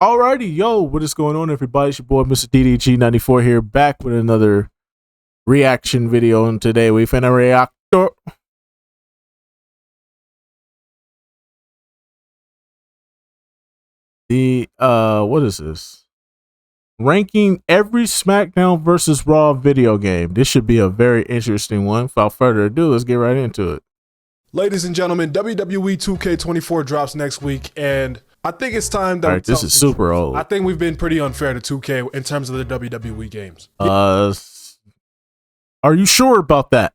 Alrighty, yo, what is going on, everybody? It's your boy, Mr. DDG94 here, back with another reaction video. And today we finna react to what is this? Ranking every SmackDown versus Raw video game. This should be a very interesting one. Without further ado, let's get right into it. Ladies and gentlemen, WWE 2K24 drops next week, and I think it's time that this is super old. I think we've been pretty unfair to 2K in terms of the WWE games. Are you sure about that?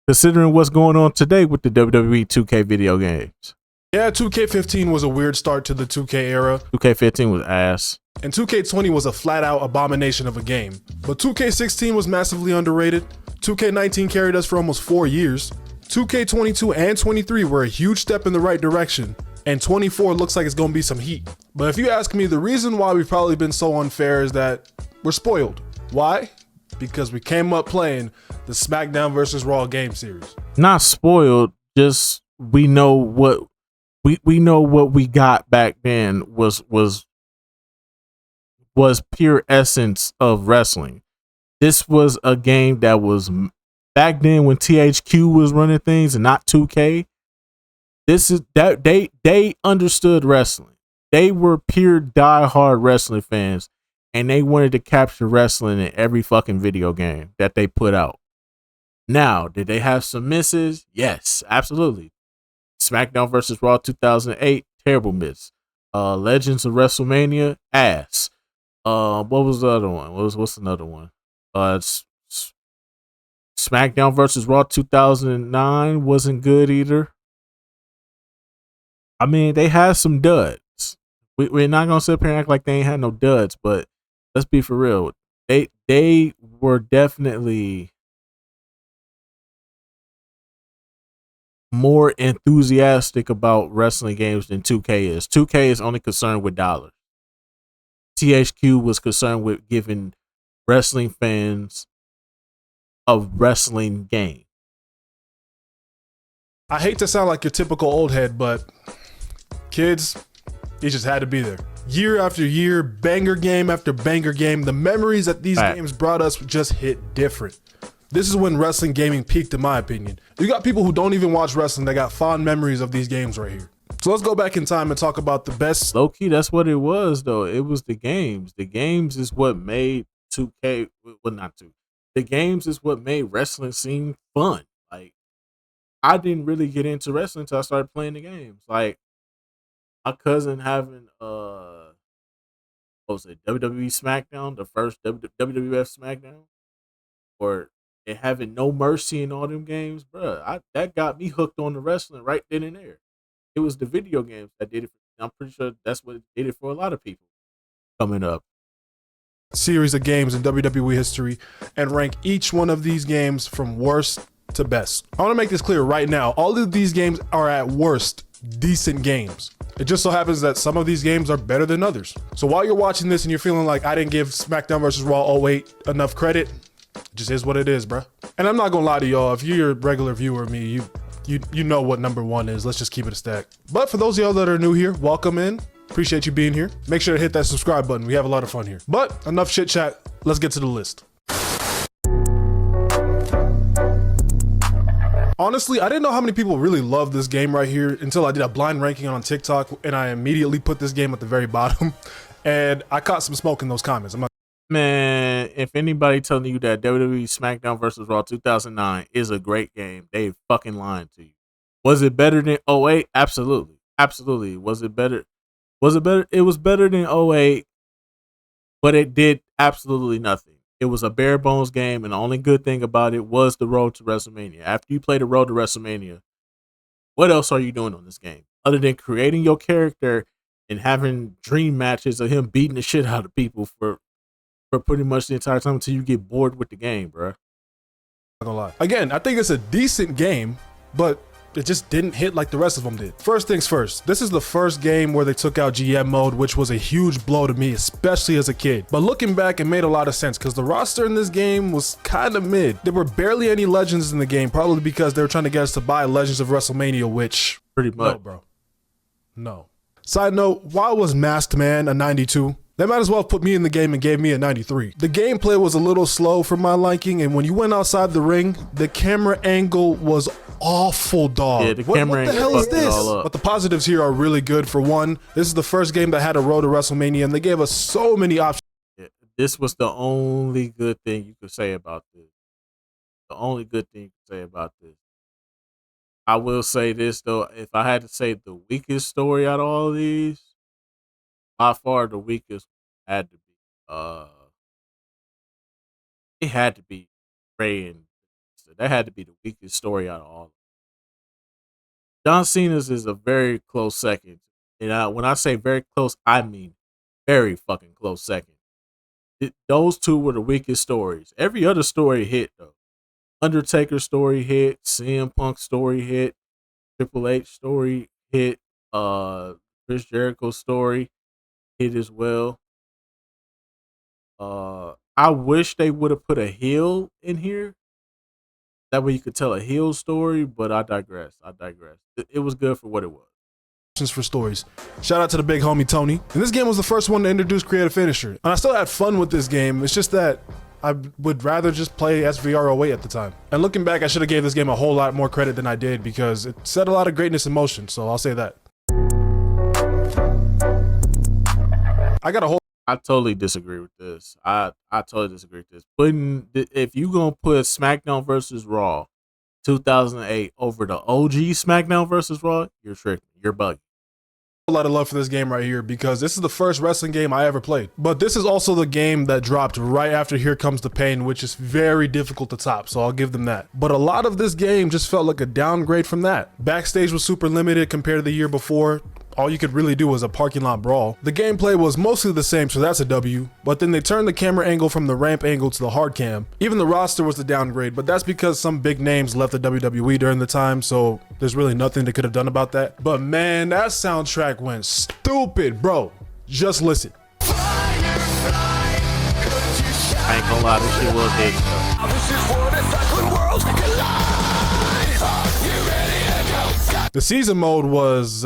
Considering what's going on today with the WWE 2K video games. Yeah, 2K15 was a weird start to the 2K era. 2K15 was ass. And 2K20 was a flat-out abomination of a game. But 2K16 was massively underrated. 2K19 carried us for almost 4 years. 2K22 and 23 were a huge step in the right direction. And 24 looks like it's going to be some heat. But if you ask me, the reason why we've probably been so unfair is that we're spoiled. Why? Because we came up playing the SmackDown versus Raw game series. Not spoiled, just we know what we got back then was pure essence of wrestling. This was a game that was back then when THQ was running things and not 2K. This is that they understood wrestling. They were pure diehard wrestling fans, and they wanted to capture wrestling in every fucking video game that they put out. Now, did they have some misses? Yes, absolutely. SmackDown vs. Raw 2008, terrible miss. Legends of WrestleMania, ass. What was the other one? What's another one? SmackDown vs. Raw 2009 wasn't good either. I mean, they had some duds. We're not gonna sit up here and act like they ain't had no duds, but let's be for real. They were definitely more enthusiastic about wrestling games than 2K is. 2K is only concerned with dollars. THQ was concerned with giving wrestling fans a wrestling game. I hate to sound like your typical old head, but kids, it just had to be there. Year after year, banger game after banger game, the memories that these games brought us just hit different. This is when wrestling gaming peaked, in my opinion. You got people who don't even watch wrestling that got fond memories of these games right here. So let's go back in time and talk about the best. Low key, that's what it was, though. It was the games. The games is what made 2K, well, not 2. The games is what made wrestling seem fun. Like, I didn't really get into wrestling until I started playing the games. Like, my cousin having what was it, WWE SmackDown, the first WWF SmackDown, or and having No Mercy in all them games, bro. That got me hooked on the wrestling right then and there. It was the video games that did it. I'm pretty sure that's what did it for a lot of people coming up. Series of games in WWE history, and rank each one of these games from worst to best. I want to make this clear right now. All of these games are at worst decent games. It just so happens that some of these games are better than others. So while you're watching this and you're feeling like I didn't give SmackDown vs. Raw 08 enough credit, it just is what it is, bro. And I'm not gonna lie to y'all, if you're a regular viewer of me, you know what number one is. Let's just keep it a stack. But for those of y'all that are new here, welcome in. Appreciate you being here. Make sure to hit that subscribe button. We have a lot of fun here. But enough chit chat. Let's get to the list. Honestly, I didn't know how many people really love this game right here until I did a blind ranking on TikTok, and I immediately put this game at the very bottom. And I caught some smoke in those comments. Man, if anybody telling you that WWE SmackDown vs. Raw 2009 is a great game, they fucking lying to you. Was it better than 08? Absolutely. Absolutely. Was it better? It was better than 08, but it did absolutely nothing. It was a bare bones game, and the only good thing about it was the road to WrestleMania. After you play the road to WrestleMania, what else are you doing on this game? Other than creating your character and having dream matches of him beating the shit out of people for pretty much the entire time until you get bored with the game, bro. Not gonna lie. Again, I think it's a decent game, but it just didn't hit like the rest of them did. First things first, this is the first game where they took out GM mode, which was a huge blow to me, especially as a kid. But looking back, it made a lot of sense because the roster in this game was kind of mid. There were barely any legends in the game, probably because they were trying to get us to buy Legends of WrestleMania, which pretty much, no, bro. No. Side note, why was Masked Man a 92? They might as well put me in the game and gave me a 93. The gameplay was a little slow for my liking, and when you went outside the ring, the camera angle was awful, dog. Yeah, the camera what the hell is fucked it this? all up. But the positives here are really good. For one, this is the first game that had a road to WrestleMania, and they gave us so many options. Yeah, this was the only good thing you could say about this. The only good thing you could say about this. I will say this though, if I had to say the weakest story out of all of these, by far the weakest had to be it had to be Ray and that had to be the weakest story out of all. John Cena's is a very close second. And when I say very close, I mean very fucking close second. Those two were the weakest stories. Every other story hit though. Undertaker story hit, CM Punk story hit, Triple H story hit, Chris Jericho story hit as well. I wish they would have put a heel in here. That way you could tell a heel story, but I digress. It was good for what it was. For stories. Shout out to the big homie Tony. And this game was the first one to introduce creative finisher. And I still had fun with this game. It's just that I would rather just play SVR08 at the time. And looking back, I should have gave this game a whole lot more credit than I did because it set a lot of greatness in motion. So I'll say that. I totally disagree with this. I totally disagree with this. If you gonna put SmackDown versus Raw 2008 over the OG SmackDown versus Raw, you're tripping. You're bugging. A lot of love for this game right here because this is the first wrestling game I ever played. But this is also the game that dropped right after Here Comes the Pain, which is very difficult to top, so I'll give them that. But a lot of this game just felt like a downgrade from that. Backstage was super limited compared to the year before. All you could really do was a parking lot brawl. The gameplay was mostly the same, so that's a W, but then they turned the camera angle from the ramp angle to the hard cam. Even the roster was the downgrade, but that's because some big names left the WWE during the time, so there's really nothing they could have done about that. But man, that soundtrack went stupid, bro. Just listen. I ain't gonna lie, this shit was hitting though. The season mode was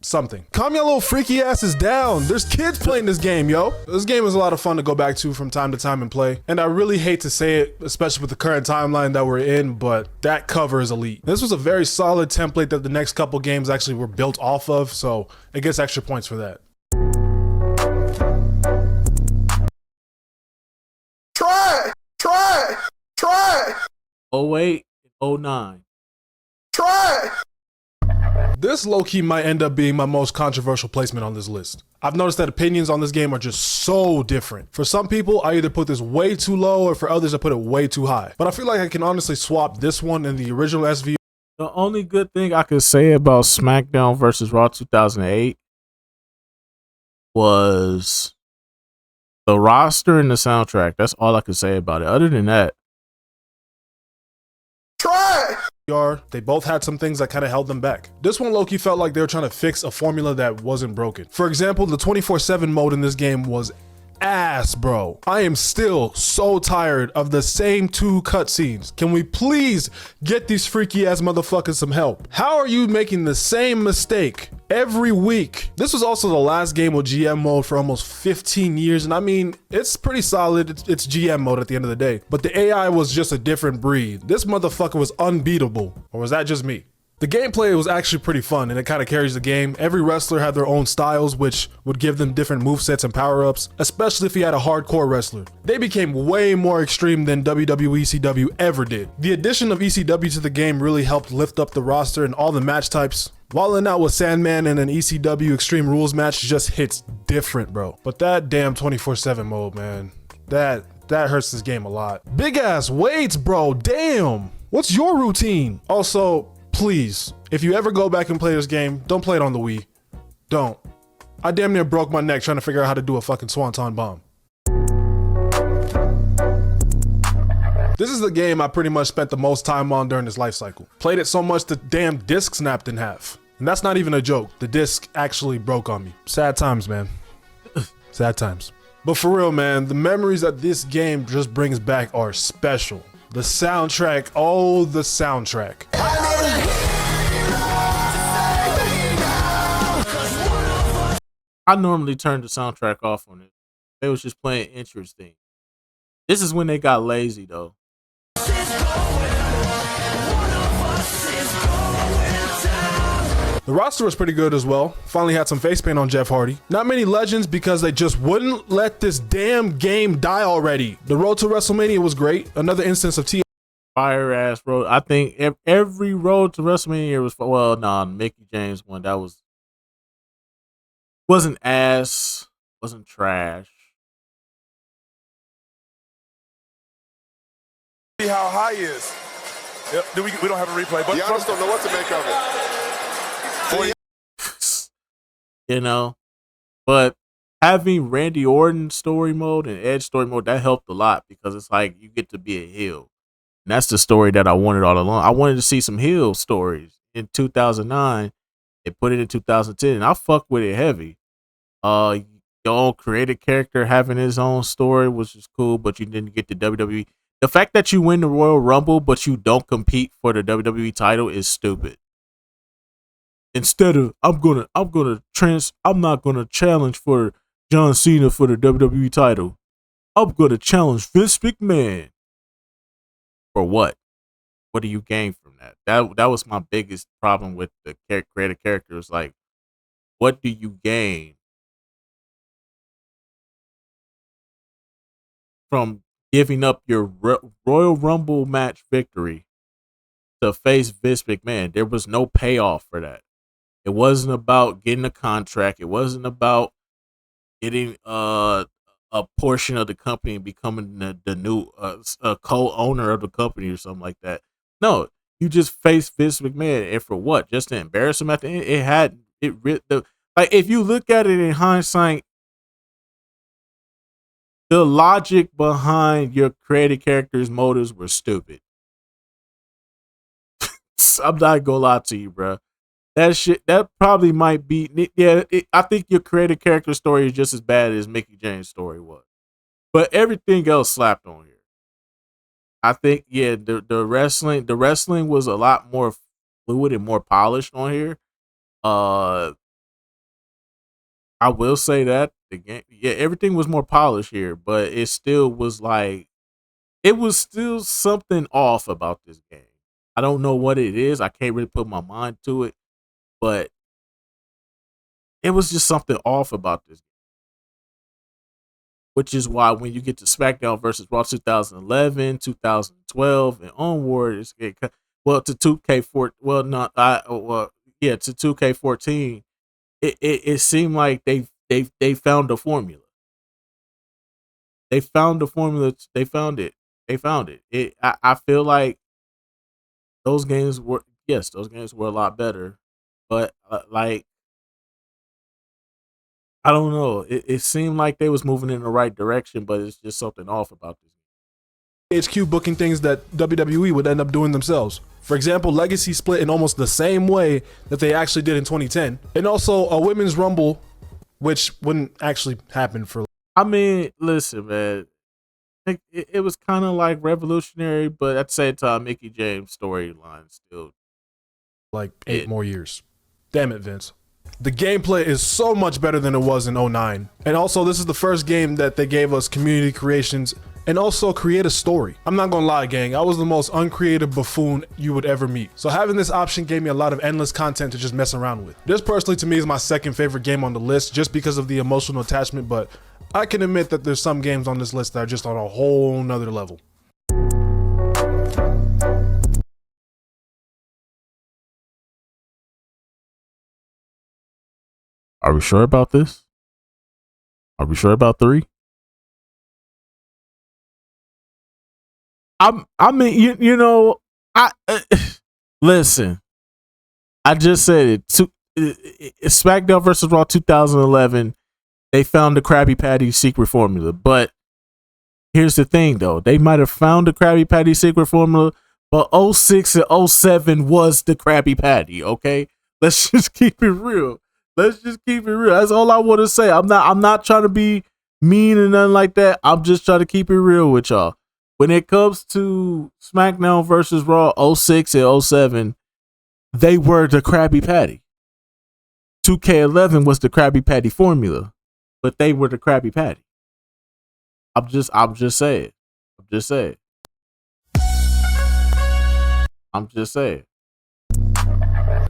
something. Calm your little freaky asses down. There's kids playing this game, yo. This game was a lot of fun to go back to from time to time and play. And I really hate to say it, especially with the current timeline that we're in, but that cover is elite. This was a very solid template that the next couple games actually were built off of, so it gets extra points for that. Try! 08 and 09. Try! This low-key might end up being my most controversial placement on this list. I've noticed that opinions on this game are just so different. For some people, I either put this way too low, or for others, I put it way too high. But I feel like I can honestly swap this one and the original SV. The only good thing I could say about SmackDown versus Raw 2008 was the roster and the soundtrack. That's all I could say about it. Other than that, Try! They both had some things that kind of held them back. This one low-key felt like they were trying to fix a formula that wasn't broken. For example, the 24/7 mode in this game was ass, bro. I am still so tired of the same two cutscenes. Can we please get these freaky ass motherfuckers some help? How are you making the same mistake every week? This was also the last game with GM mode for almost 15 years, and I mean, it's pretty solid. It's GM mode at the end of the day, but the AI was just a different breed. This motherfucker was unbeatable, or was that just me? The gameplay was actually pretty fun, and it kind of carries the game. Every wrestler had their own styles, which would give them different movesets and power-ups, especially if you had a hardcore wrestler. They became way more extreme than WWE ECW ever did. The addition of ECW to the game really helped lift up the roster and all the match types. Wildin' out with Sandman and an ECW Extreme Rules match just hits different, bro. But that damn 24/7 mode, man, that hurts this game a lot. Big ass weights, bro, damn. What's your routine? Also, please, if you ever go back and play this game, don't play it on the Wii. Don't. I damn near broke my neck trying to figure out how to do a fucking Swanton Bomb. This is the game I pretty much spent the most time on during this life cycle. Played it so much the damn disc snapped in half. And that's not even a joke. The disc actually broke on me. Sad times, man. Sad times. But for real, man, the memories that this game just brings back are special. The soundtrack, oh, the soundtrack. I normally turn the soundtrack off on it. They was just playing interesting. This is when they got lazy though. The roster was pretty good as well. Finally had some face paint on Jeff Hardy. Not many legends because they just wouldn't let this damn game die already. The road to WrestleMania was great. Another instance of Fire ass road. I think every road to WrestleMania was Mickey James one. That wasn't ass, wasn't trash. See how high is. Yep. We don't have a replay, but Giannis don't know what to make of it. You know, but having Randy Orton story mode and Edge story mode, that helped a lot because it's like you get to be a heel. And that's the story that I wanted all along. I wanted to see some heel stories in 2009. They put it in 2010 and I fuck with it heavy. Your own creative character having his own story, which is cool, but you didn't get the WWE. The fact that you win the Royal Rumble, but you don't compete for the WWE title is stupid. Instead of I'm not gonna challenge for John Cena for the WWE title. I'm gonna challenge Vince McMahon. For what? What do you gain from that? That was my biggest problem with the creative characters. Like, what do you gain from giving up your Royal Rumble match victory to face Vince McMahon? There was no payoff for that. It wasn't about getting a contract. It wasn't about getting a portion of the company and becoming the new co-owner of the company or something like that. No, you just faced Vince McMahon, and for what? Just to embarrass him at the end? Like if you look at it in hindsight, the logic behind your creative character's motives were stupid. I'm not gonna lie to you, bro. That probably might be, I think your creative character story is just as bad as Mickey James' story was. But everything else slapped on here. I think, the wrestling was a lot more fluid and more polished on here. I will say that the game, everything was more polished here, but it still was like, it was still something off about this game. I don't know what it is. I can't really put my mind to it, but it was just something off about this. Which is why when you get to SmackDown versus Raw 2011, 2012, and onward, to 2K4, to 2K14, it seemed like they found a formula. They found the formula. They found it. I feel like those games were a lot better, but like, I don't know. It seemed like they was moving in the right direction, but it's just something off about this. HQ booking things that WWE would end up doing themselves. For example, Legacy split in almost the same way that they actually did in 2010. And also a Women's Rumble, which wouldn't actually happen for... I mean, listen, man. It was kind of like revolutionary, but at the same time, Mickey James' storyline still... like 8 more years. Damn it, Vince. The gameplay is so much better than it was in 09. And also, this is the first game that they gave us community creations and also create a story. I'm not gonna lie, gang, I was the most uncreative buffoon you would ever meet. So having this option gave me a lot of endless content to just mess around with. This personally to me is my second favorite game on the list just because of the emotional attachment, but I can admit that there's some games on this list that are just on a whole nother level. Are we sure about this? Are we sure about 3? I mean, listen. I just said it. SmackDown versus Raw 2011. They found the Krabby Patty secret formula, but here's the thing, though. They might have found the Krabby Patty secret formula, but 06 and 07 was the Krabby Patty. Okay, let's just keep it real. That's all I want to say. I'm not trying to be mean or nothing like that. I'm just trying to keep it real with y'all. When it comes to SmackDown versus Raw 06 and 07, they were the Krabby Patty. 2K11 was the Krabby Patty formula, but they were the Krabby Patty. I'm just saying. I'm just saying. I'm just saying.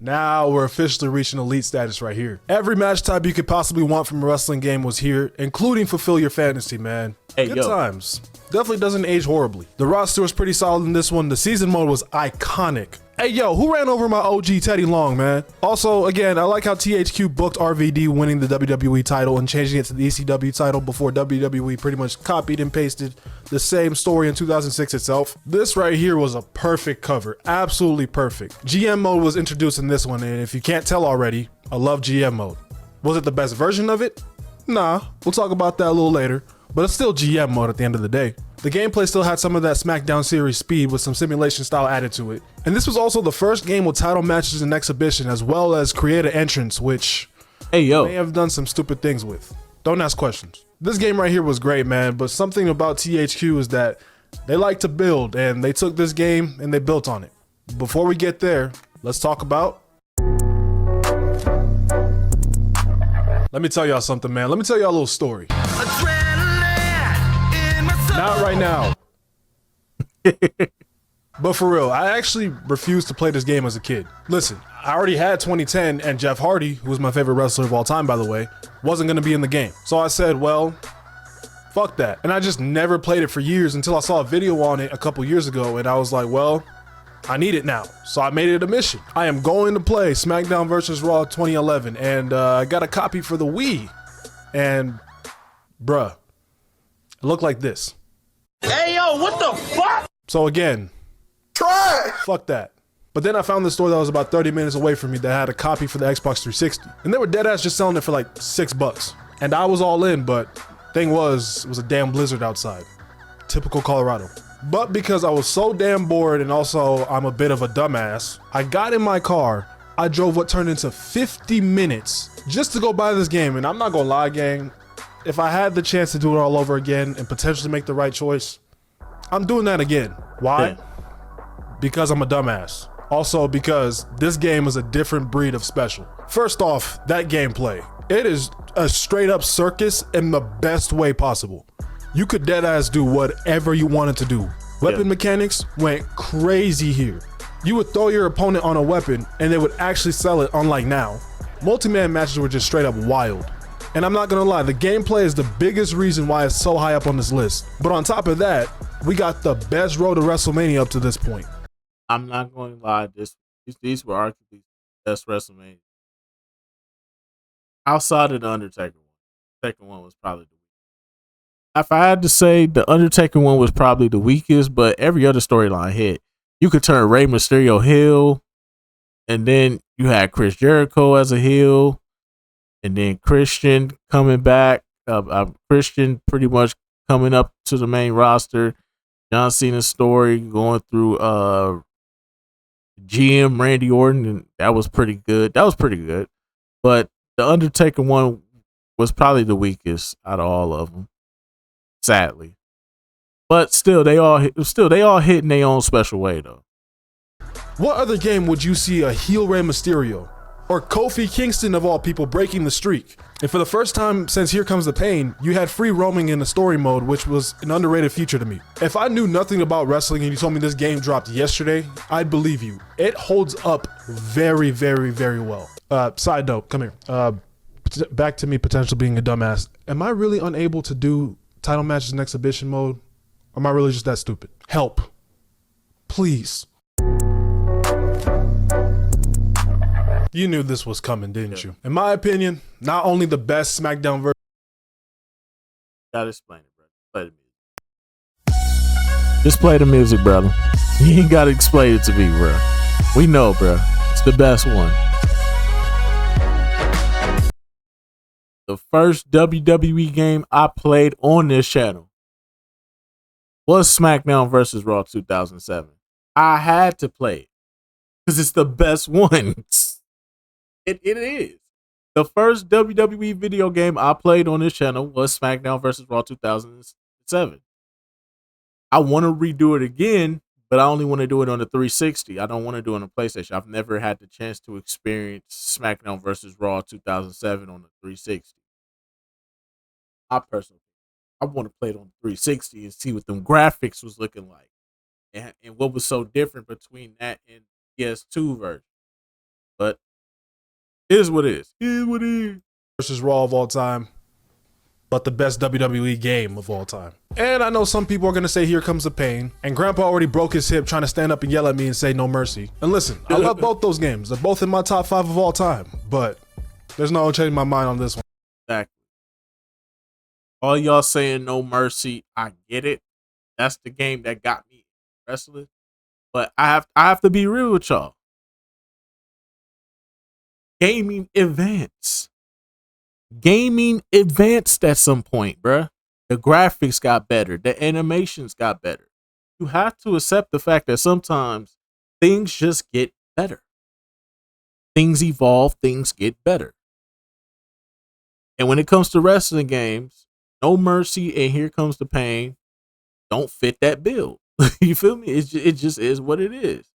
Now we're officially reaching elite status right here. Every match type you could possibly want from a wrestling game was here, including fulfill your fantasy, man. Hey, Good yo. times. Definitely doesn't age horribly. The roster was pretty solid in this one. The season mode was iconic. Hey, yo, who ran over my OG Teddy Long, man? Also, again, I like how THQ booked RVD winning the WWE title and changing it to the ECW title before WWE pretty much copied and pasted the same story in 2006 itself. This right here was a perfect cover. Absolutely perfect. GM mode was introduced in this one, and if you can't tell already, I love GM mode. Was it the best version of it? Nah, we'll talk about that a little later, but it's still GM mode at the end of the day. The gameplay still had some of that SmackDown series speed with some simulation style added to it. And this was also the first game with title matches and exhibition, as well as creator entrance, which Hey, yo. may have done some stupid things with. Don't ask questions. This game right here was great, man, but something about THQ is that they like to build, and they took this game and they built on it. Before we get there, let's talk about... Let me tell y'all something, man. Let me tell y'all a little story. Not right now. But for real, I actually refused to play this game as a kid. Listen, I already had 2010, and Jeff Hardy, who was my favorite wrestler of all time, by the way, wasn't going to be in the game. So I said, well, fuck that. And I just never played it for years until I saw a video on it a couple years ago, and I was like, well, I need it now. So I made it a mission. I am going to play SmackDown vs. Raw 2011, and I got a copy for the Wii. And, bruh, it looked like this. Hey, yo, what the fuck? So again, Try. fuck that. But then I found this store that was about 30 minutes away from me that had a copy for the Xbox 360. And they were dead ass just selling it for like $6. And I was all in, but thing was, it was a damn blizzard outside. Typical Colorado. But because I was so damn bored and also I'm a bit of a dumbass, I got in my car, I drove what turned into 50 minutes just to go buy this game. And I'm not gonna lie, gang, if I had the chance to do it all over again and potentially make the right choice, I'm doing that again. Why? Yeah. Because I'm a dumbass. Also because this game is a different breed of special. First off, that gameplay. It is a straight up circus in the best way possible. You could deadass do whatever you wanted to do. Weapon mechanics went crazy here. You would throw your opponent on a weapon and they would actually sell it, unlike now. Multi-man matches were just straight up wild. And I'm not gonna lie, the gameplay is the biggest reason why it's so high up on this list. But on top of that, we got the best road to WrestleMania up to this point. I'm not going to lie. These were arguably the best WrestleMania. Outside of the Undertaker one. The second one was probably the weakest. If I had to say, the Undertaker one was probably the weakest, but every other storyline hit. You could turn Rey Mysterio heel, and then you had Chris Jericho as a heel, and then Christian coming back. Christian pretty much coming up to the main roster. John Cena's story going through GM Randy Orton, and that was pretty good. But the Undertaker one was probably the weakest out of all of them, sadly. But still, they all hit in their own special way, though. What other game would you see a heel Rey Mysterio? Or Kofi Kingston, of all people, breaking the streak? And for the first time since Here Comes the Pain, you had free roaming in the story mode, which was an underrated feature to me. If I knew nothing about wrestling and you told me this game dropped yesterday, I'd believe you. It holds up very, very, very well. Side note, come here. Back to me potentially being a dumbass. Am I really unable to do title matches in exhibition mode? Or am I really just that stupid? Help. Please. You knew this was coming, didn't you? In my opinion, not only the best SmackDown version. Gotta explain it, bro. Play the music. Just play the music, brother. You ain't gotta explain it to me, bro. We know, bro. It's the best one. The first WWE game I played on this channel was SmackDown vs. Raw 2007. I had to play it because it's the best one. It is. The first WWE video game I played on this channel was SmackDown vs. Raw 2007. I want to redo it again, but I only want to do it on the 360. I don't want to do it on the PlayStation. I've never had the chance to experience SmackDown versus Raw 2007 on the 360. I personally, I want to play it on the 360 and see what them graphics was looking like, and what was so different between that and PS2 version. But it is what it is. It is what it is. Versus Raw of all time, but the best WWE game of all time. And I know some people are gonna say here comes the pain, and Grandpa already broke his hip trying to stand up and yell at me and say no mercy. And listen, I love both those games. They're both in my top 5 of all time, but there's no changing my mind on this one. Exactly. All y'all saying no mercy, I get it. That's the game that got me wrestling. But I have to be real with y'all. Gaming advanced at some point, bruh. The graphics got better. The animations got better. You have to accept the fact that sometimes things just get better. Things evolve, things get better. And when it comes to wrestling games, No Mercy and Here Comes the Pain don't fit that bill. You feel me? It just is what it is.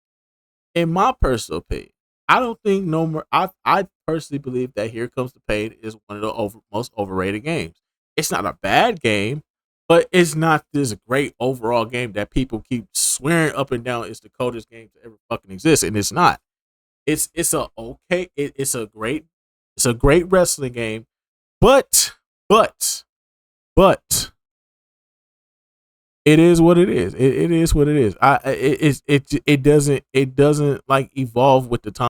In my personal opinion, I don't think I personally believe that Here Comes the Pain is one of the most overrated games. It's not a bad game, but it's not this great overall game that people keep swearing up and down it's the coldest game to ever fucking exist, and it's not. It's a great wrestling game, but it is what it is. It is what it is. It doesn't like evolve with the time.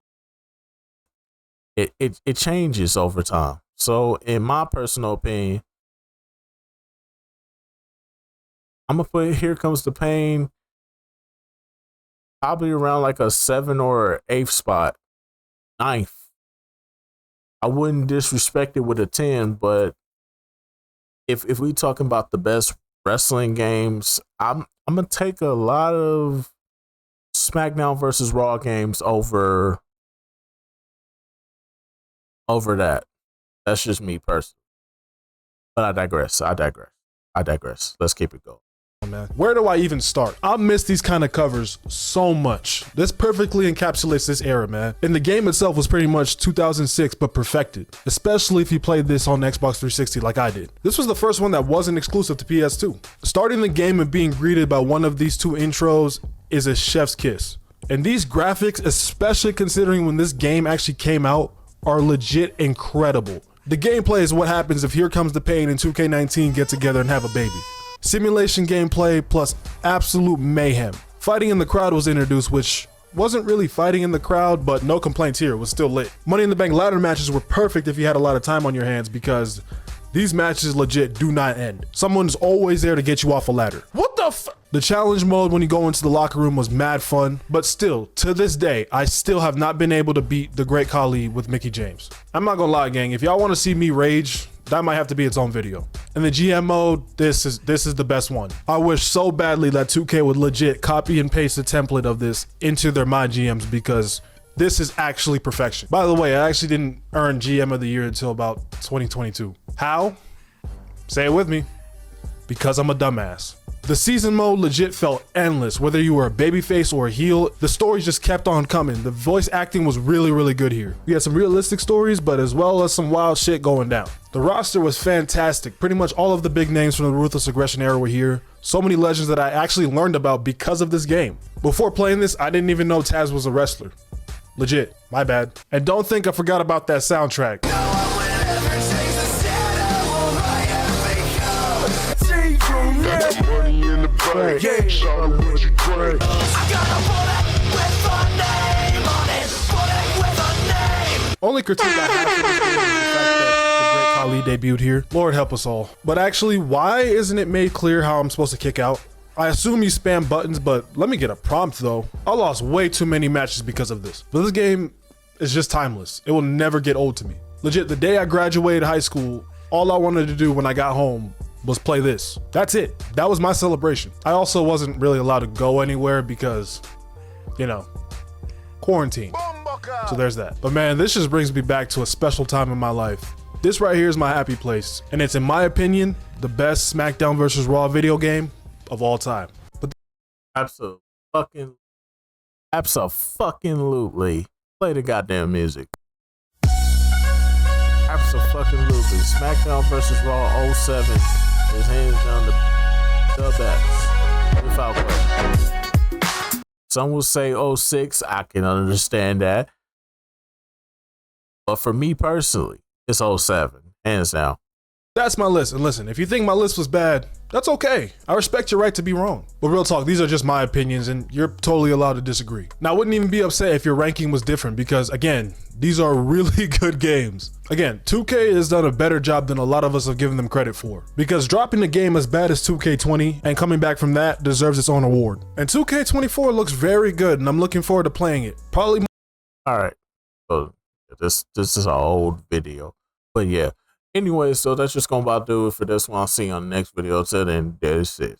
It changes over time. So in my personal opinion, I'm gonna put Here Comes the Pain probably around like a 7 or 8th spot, 9th. I wouldn't disrespect it with a 10, but if we talking about the best wrestling games, I'm gonna take a lot of SmackDown versus Raw games over that. That's just me personally. But I digress. Let's keep it going. Man, where do I even start? I miss these kind of covers so much. This perfectly encapsulates this era, man. And the game itself was pretty much 2006 but perfected, especially if you played this on Xbox 360 like I did. This was the first one that wasn't exclusive to PS2. Starting the game and being greeted by one of these two intros is a chef's kiss. And these graphics, especially considering when this game actually came out, are legit incredible. The gameplay is what happens if Here Comes the Pain and 2K19 get together and have a baby. Simulation gameplay plus absolute mayhem. Fighting in the crowd was introduced, which wasn't really fighting in the crowd, but no complaints here, it was still lit. Money in the Bank ladder matches were perfect if you had a lot of time on your hands because these matches legit do not end. Someone's always there to get you off a ladder. What the f? The challenge mode when you go into the locker room was mad fun, but still, to this day, I still have not been able to beat the Great Khali with Mickie James. I'm not gonna lie, gang, if y'all wanna see me rage, that might have to be its own video. In the GM mode, this is the best one. I wish so badly that 2K would legit copy and paste the template of this into their My GMs because this is actually perfection. By the way, I actually didn't earn GM of the year until about 2022. How? Say it with me. Because I'm a dumbass. The season mode legit felt endless, whether you were a babyface or a heel. The stories just kept on coming. The voice acting was really good here. We had some realistic stories, but as well as some wild shit going down. The roster was fantastic. Pretty much all of the big names from the Ruthless Aggression era were here. So many legends that I actually learned about because of this game. Before playing this, I didn't even know Taz was a wrestler. Legit, my bad. And don't think I forgot about that soundtrack. Only critique I have for this game is the fact that the Great Khali debuted here. Lord help us all. But actually, why isn't it made clear how I'm supposed to kick out? I assume you spam buttons, but let me get a prompt though. I lost way too many matches because of this. But this game is just timeless. It will never get old to me. Legit, the day I graduated high school, all I wanted to do when I got home was play this. That's it. That was my celebration. I also wasn't really allowed to go anywhere because, you know, quarantine. So there's that. But man, this just brings me back to a special time in my life. This right here is my happy place. And it's, in my opinion, the best SmackDown versus Raw video game of all time. But absolutely. Absolutely. Play the goddamn music. Absolutely. SmackDown versus Raw 07 is hands down the best. Without question. Some will say 06. I can understand that. But for me personally, it's 07. Hands down. That's my list. And listen, if you think my list was bad, that's okay. I respect your right to be wrong. But real talk, these are just my opinions and you're totally allowed to disagree. Now, I wouldn't even be upset if your ranking was different because, again, these are really good games. Again, 2K has done a better job than a lot of us have given them credit for. Because dropping a game as bad as 2K20 and coming back from that deserves its own award. And 2K24 looks very good and I'm looking forward to playing it. Probably more. All right. So this is an old video. But yeah. Anyway, so that's just gonna about do it for this one. I'll see you on the next video. Till then, there it is.